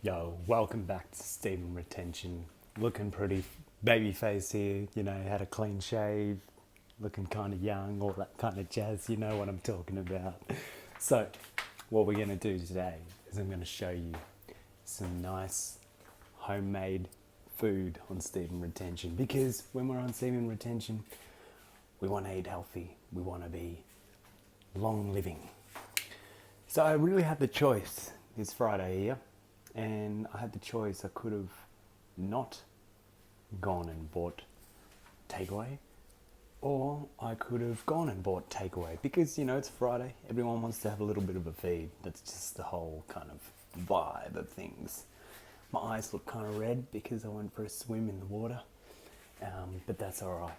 Yo, welcome back to Semen Retention. Looking pretty baby face here, had a clean shave, looking kind of young, all that kind of jazz, you know what I'm talking about. So, what we're going to do today is I'm going to show you some nice homemade food on Semen Retention, because when we're on Semen Retention, we want to eat healthy, we want to be long living. So I really had the choice. It's Friday here, and I had the choice. I could have not gone and bought takeaway, or I could have gone and bought takeaway, because it's Friday. Everyone wants to have a little bit of a feed. That's just the whole kind of vibe of things. My eyes look kind of red because I went for a swim in the water, but that's all right.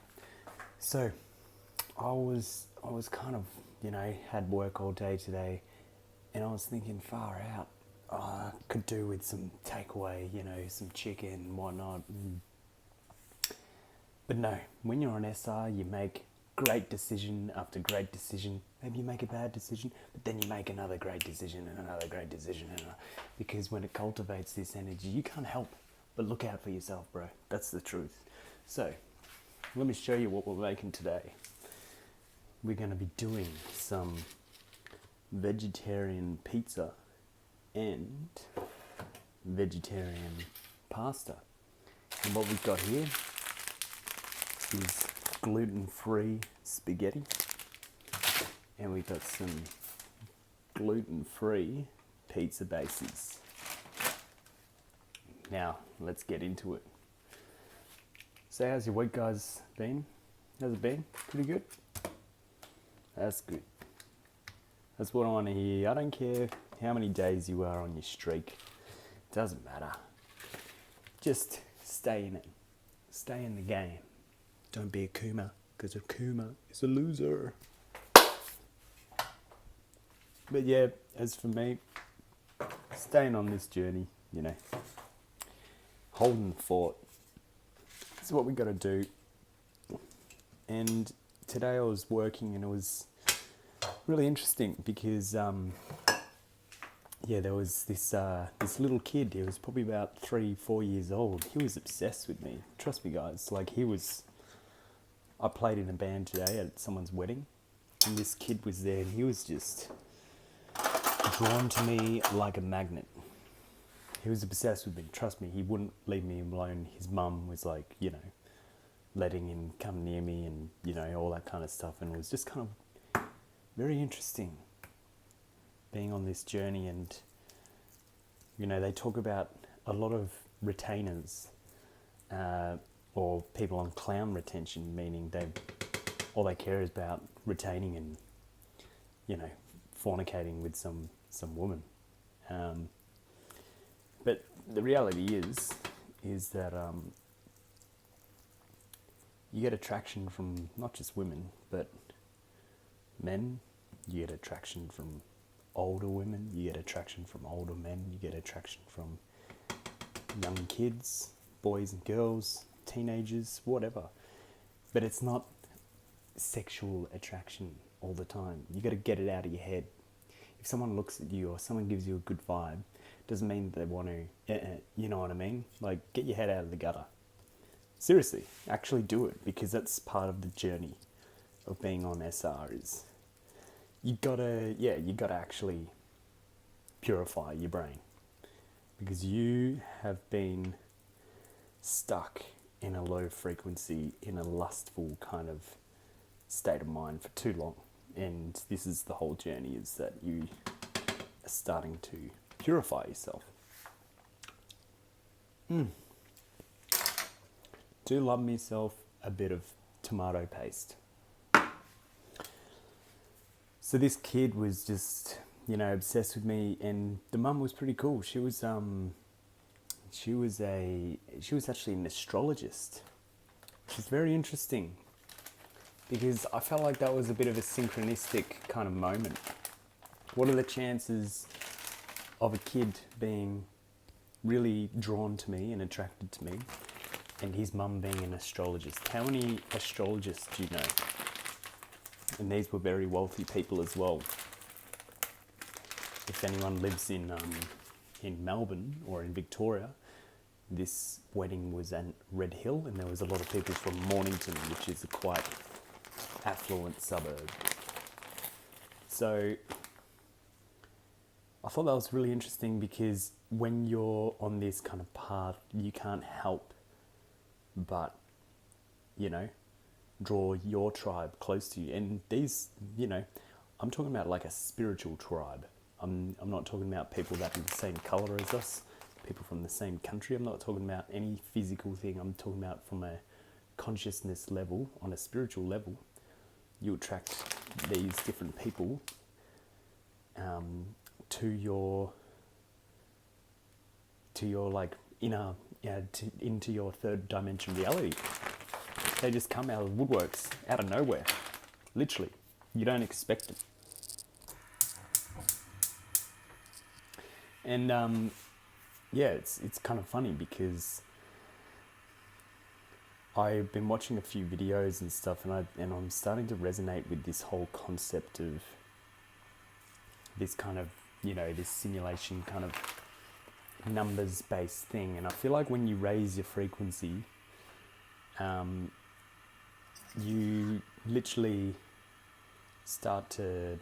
So I was kind of had work all day today, and I was thinking far out. I could do with some takeaway, some chicken and whatnot. But no, when you're on SR, you make great decision after great decision. Maybe you make a bad decision, but then you make another great decision and another great decision. Because when it cultivates this energy, you can't help but look out for yourself, bro. That's the truth. So, let me show you what we're making today. We're going to be doing some vegetarian pizza and vegetarian pasta. And what we've got here is gluten-free spaghetti, and we've got some gluten-free pizza bases. Now, let's get into it. So how's your week, guys, been? How's it been? Pretty good? That's good. That's what I want to hear. I don't care how many days you are on your streak. It doesn't matter. Just stay in it. Stay in the game. Don't be a Kuma, because a Kuma is a loser. But yeah, as for me, staying on this journey, holding the fort. This is what we got to do. And today I was working, and it was really interesting because there was this little kid. He was probably about 3-4 years old. He was obsessed with me. Trust me, guys. I played in a band today at someone's wedding, and this kid was there, and he was just drawn to me like a magnet. He was obsessed with me. Trust me, he wouldn't leave me alone. His mum was letting him come near me and, all that kind of stuff. And it was just kind of very interesting being on this journey. And, they talk about a lot of retainers, or people on clown retention, meaning all they care is about retaining and, fornicating with some woman. But the reality is that you get attraction from not just women, but men. You get attraction from older women. You get attraction from older men. You get attraction from young kids, boys and girls, teenagers, whatever. But it's not sexual attraction all the time. You got to get it out of your head. If someone looks at you or someone gives you a good vibe, doesn't mean that they want to, you know what I mean? Get your head out of the gutter. Seriously, actually do it, because that's part of the journey of being on SR. Is you gotta actually purify your brain, because you have been stuck in a low frequency, in a lustful kind of state of mind for too long. And this is the whole journey, is that you are starting to purify yourself. Do love myself a bit of tomato paste. So this kid was just, obsessed with me, and the mum was pretty cool. She was actually an astrologist, which is very interesting, because I felt like that was a bit of a synchronistic kind of moment. What are the chances of a kid being really drawn to me and attracted to me, and his mum being an astrologist? How many astrologists do you know? And these were very wealthy people as well. If anyone lives in in Melbourne or in Victoria, this wedding was at Red Hill, and there was a lot of people from Mornington, which is a quite affluent suburb. So I thought that was really interesting, because when you're on this kind of path, you can't help but, draw your tribe close to you. And these, I'm talking about like a spiritual tribe. I'm not talking about people that are the same colour as us, people from the same country. I'm not talking about any physical thing. I'm talking about from a consciousness level, on a spiritual level. You attract these different people to your like inner, into your third dimension reality. They just come out of the woodworks, out of nowhere, literally. You don't expect it. And it's kind of funny, because I've been watching a few videos and stuff, and I'm starting to resonate with this whole concept of this kind of, this simulation kind of numbers-based thing. And I feel like when you raise your frequency, you literally start to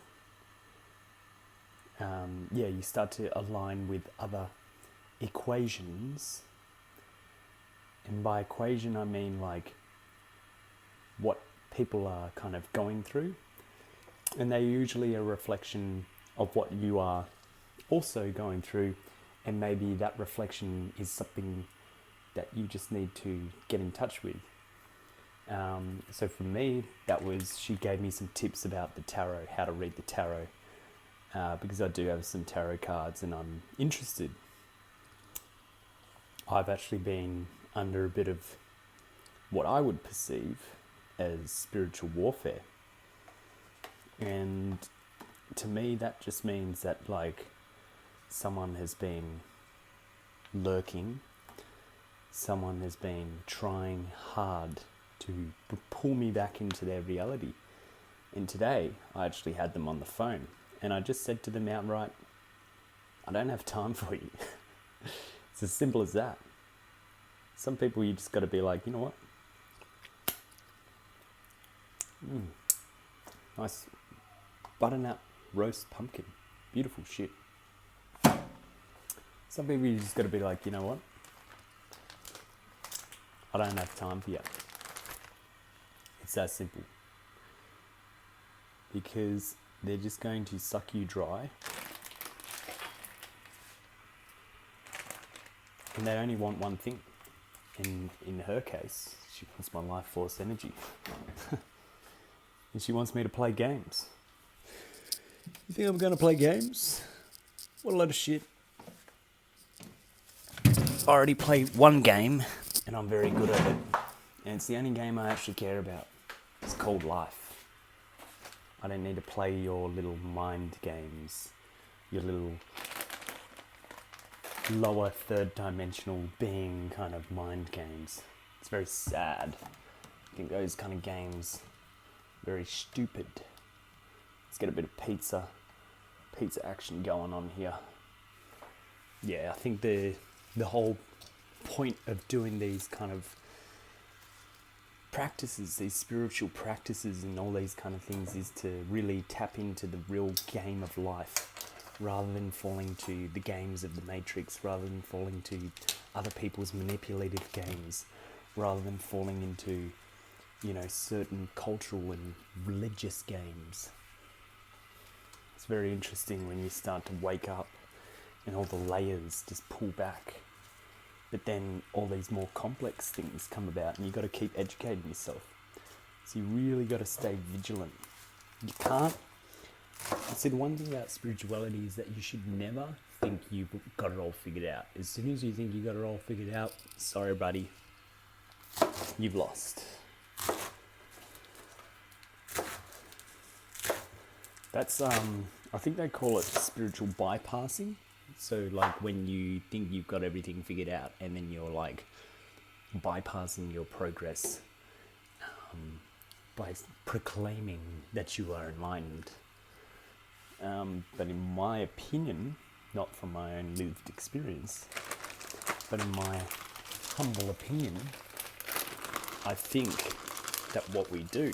you start to align with other equations. And by equation, I mean like what people are kind of going through. And they're usually a reflection of what you are also going through. And maybe that reflection is something that you just need to get in touch with. So for me, she gave me some tips about the tarot, how to read the tarot. Because I do have some tarot cards and I'm interested. I've actually been under a bit of what I would perceive as spiritual warfare. And to me, that just means that like someone has been lurking, someone has been trying hard to pull me back into their reality. And today, I actually had them on the phone. And I just said to them outright, I don't have time for you. It's as simple as that. Some people you just got to be like, you know what? Nice butternut roast pumpkin. Beautiful shit. Some people you just got to be like, you know what? I don't have time for you. It's that simple. Because they're just going to suck you dry. And they only want one thing. In her case, she wants my life force energy. And she wants me to play games. You think I'm going to play games? What a load of shit. I already played one game, and I'm very good at it. And it's the only game I actually care about. It's called life. I don't need to play your little mind games, your little lower third dimensional being kind of mind games. It's very sad. I think those kind of games are very stupid. Let's get a bit of pizza action going on here. Yeah, I think the whole point of doing these kind of practices, these spiritual practices and all these kind of things, is to really tap into the real game of life, rather than falling to the games of the Matrix, rather than falling to other people's manipulative games, rather than falling into, certain cultural and religious games. It's very interesting when you start to wake up and all the layers just pull back. But then all these more complex things come about, and you've got to keep educating yourself. So you really got to stay vigilant. You can't. See, the one thing about spirituality is that you should never think you've got it all figured out. As soon as you think you got it all figured out, sorry, buddy, you've lost. That's I think they call it spiritual bypassing. So like when you think you've got everything figured out, and then you're like bypassing your progress by proclaiming that you are enlightened. But in my opinion, not from my own lived experience, but in my humble opinion, I think that what we do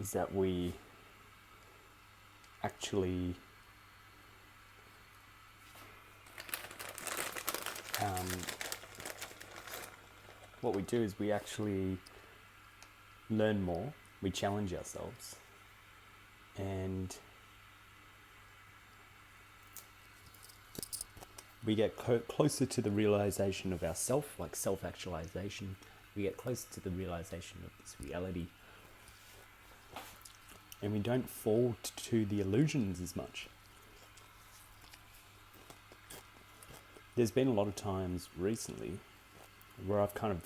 is that we actually learn more, we challenge ourselves, and we get closer to the realization of ourself, like self-actualization. We get closer to the realization of this reality, and we don't fall to the illusions as much. There's been a lot of times recently where I've kind of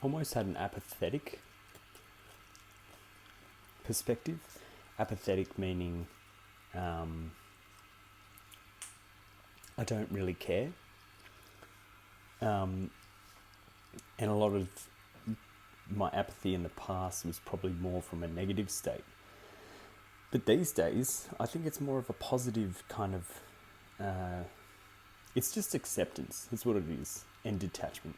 almost had an apathetic perspective. Apathetic meaning I don't really care. And a lot of my apathy in the past was probably more from a negative state. But these days, I think it's more of a positive kind of... it's just acceptance, that's what it is, and detachment.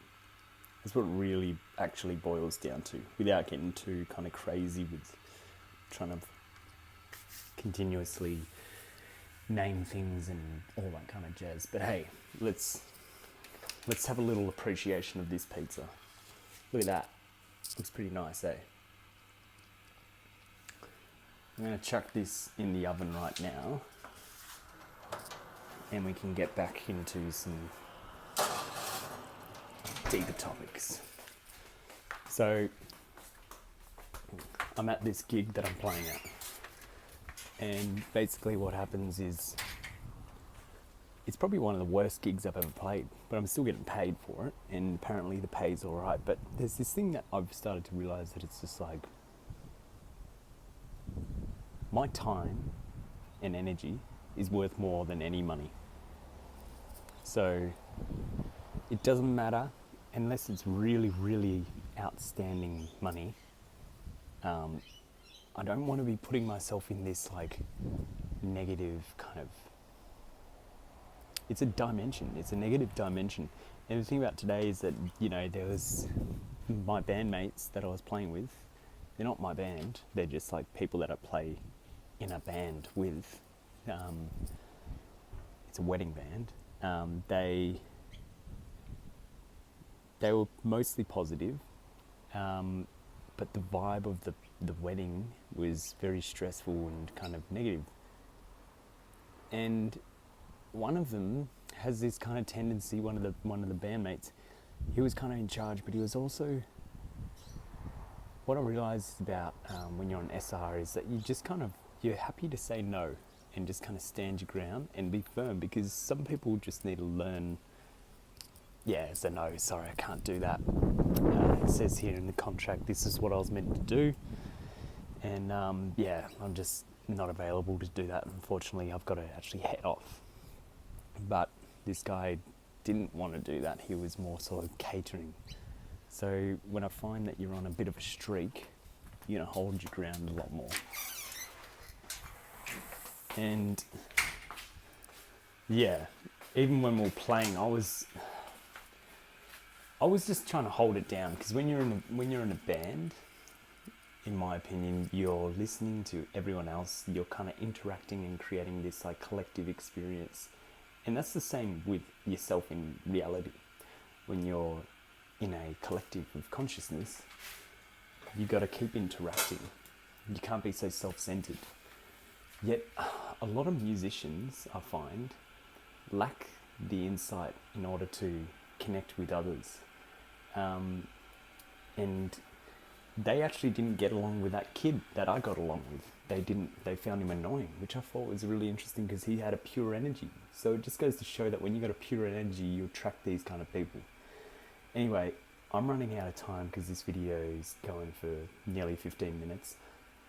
That's what it really actually boils down to, without getting too kind of crazy with trying to continuously name things and all that kind of jazz. But hey, let's have a little appreciation of this pizza. Look at that. Looks pretty nice, eh? I'm going to chuck this in the oven right now, and we can get back into some deeper topics. So, I'm at this gig that I'm playing at, and basically what happens is, it's probably one of the worst gigs I've ever played, but I'm still getting paid for it, and apparently the pay's alright. But there's this thing that I've started to realise, that it's just like, my time and energy is worth more than any money. So it doesn't matter, unless it's really, really outstanding money. I don't want to be putting myself in this like negative kind of... It's a dimension, it's a negative dimension. And the thing about today is that, you know, there was my bandmates that I was playing with. They're not my band, they're just like people that I play in a band with. It's a wedding band. They were mostly positive, but the vibe of the wedding was very stressful and kind of negative. And one of them has this kind of tendency, one of the bandmates, he was kind of in charge, but he was also... What I realised about when you're on SR is that you just kind of, you're happy to say no and just kind of stand your ground and be firm, because some people just need to learn, yeah, it's a no, sorry, I can't do that. It says here in the contract, this is what I was meant to do. And yeah, I'm just not available to do that. Unfortunately, I've got to actually head off. But this guy didn't want to do that. He was more sort of catering. So when I find that you're on a bit of a streak, you're going to hold your ground a lot more. And yeah, even when we were playing, I was just trying to hold it down, because when you're in a band, in my opinion, you're listening to everyone else, you're kind of interacting and creating this like collective experience. And that's the same with yourself in reality. When you're in a collective of consciousness, you got to keep interacting. You can't be so self-centered. Yet a lot of musicians, I find, lack the insight in order to connect with others. And they actually didn't get along with that kid that I got along with. They found him annoying, which I thought was really interesting, because he had a pure energy. So it just goes to show that when you've got a pure energy, you attract these kind of people. Anyway, I'm running out of time because this video is going for nearly 15 minutes.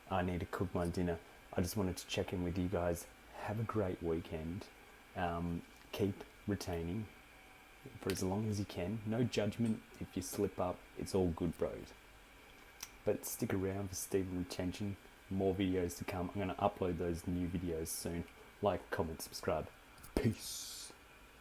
I need to cook my dinner. I just wanted to check in with you guys. Have a great weekend. Keep retaining for as long as you can. No judgment. If you slip up, it's all good, bros. But stick around for Semen Retention. More videos to come. I'm going to upload those new videos soon. Like, comment, subscribe. Peace.